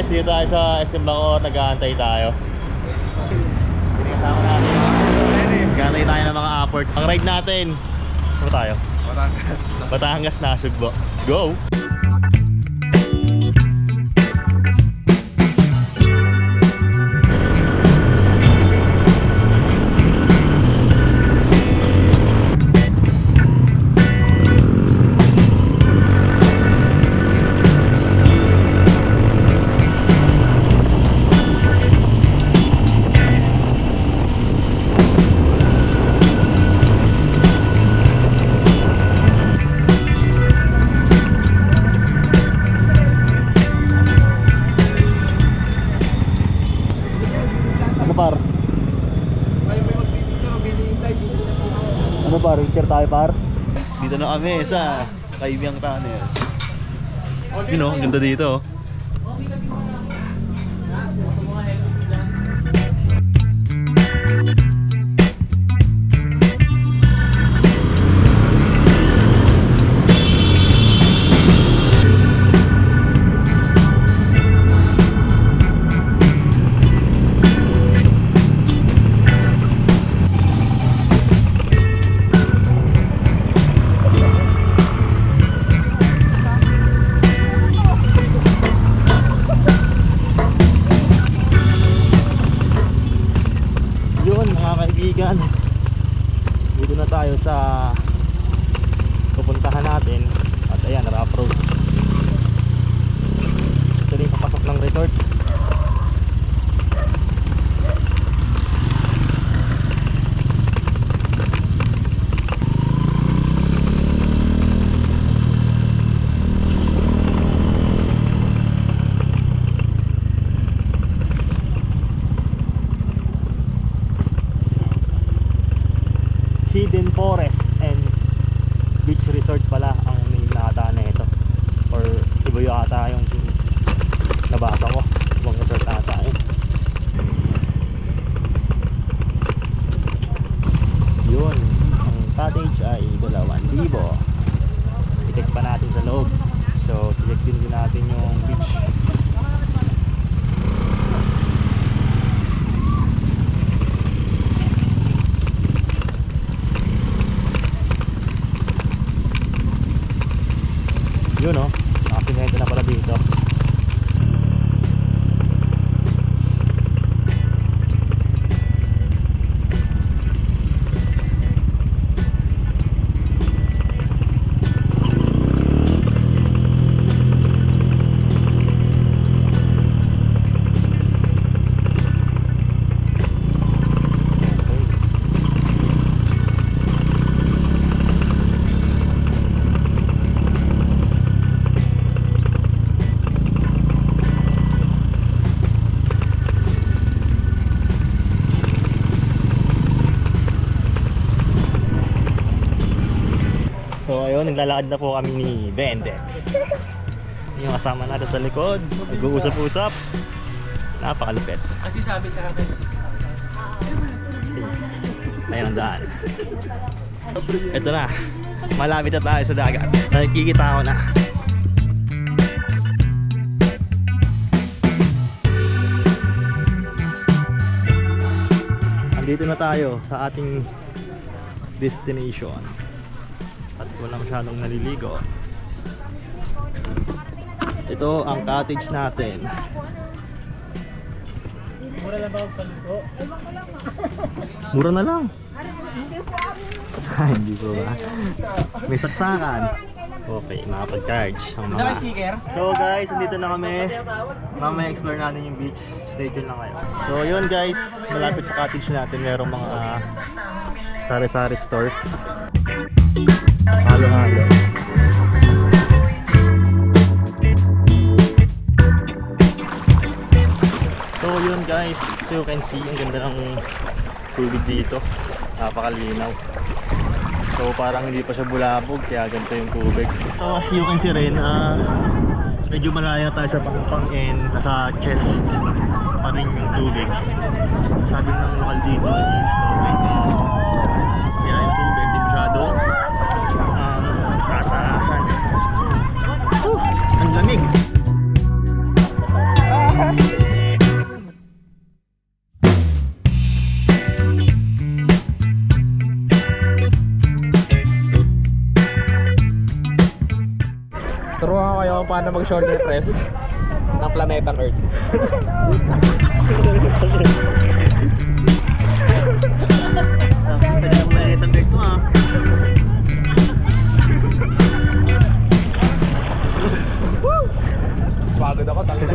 guys, dito tayo sa SM Bacoor, nag-aantay tayo. Kasama natin. Nag-aantay tayo ng mga apport. Ang ride natin, ano tayo? Batangas na Sugbo. Let's go! Ano par? Picture tayo par? Dito na kami sa Kaibiyang Tunnel. Yun o, ang ganda dito. Dito na tayo sa pupuntahan natin. At ayan, rough road. Ito rin papasok ng resort. Hidden Forest and Beach Resort pala ang name na ata na ito, or iba yung ata yung nabasa ko, ibang resort ata eh. Yun, ang cottage ay 2,000. I-check pa natin sa loob, so check din natin yung beach. Yun o, nakasimento na pala dito. So ayun, naglalakad na po kami ni Bende. Yung kasama natin sa likod, nag-uusap-usap. Napakalupit. Kasi sabi sa akin, Ayun ang daan. Ito na, malapit na tayo sa dagat. Nakikita ko na. Andito na tayo sa ating destination. At wala masyadong naliligo. Ito ang cottage natin. mura lang ba ang paluto? Mura na lang. Hindi po ba? May saksakan. Okay, makapag-charge ang mga. Speaker? So guys, nandito na kami. Mamaya explore natin yung beach. Stay tuned lang kayo. So yun guys, malapit sa cottage natin merong mga sari-sari stores. Halo-halo. So yun guys, so you can see ang ganda ng tubig dito. Napakalinaw. So parang hindi pa siya bulabog kaya ganito yung tubig. So as you can see rin, medyo malayo na tayo sa pangpang and nasa chest pa rin yung tubig. Sabi ng lokal dito is okay na. Kaya yung tubig di masyadong tataasan. Ang lamig. paano mag-shoulder press ng planetang Earth. Tagal na itang bag mo Pagod ako, tangina.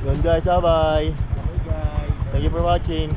Yun guys, bye. Hey guys. Thank you for watching.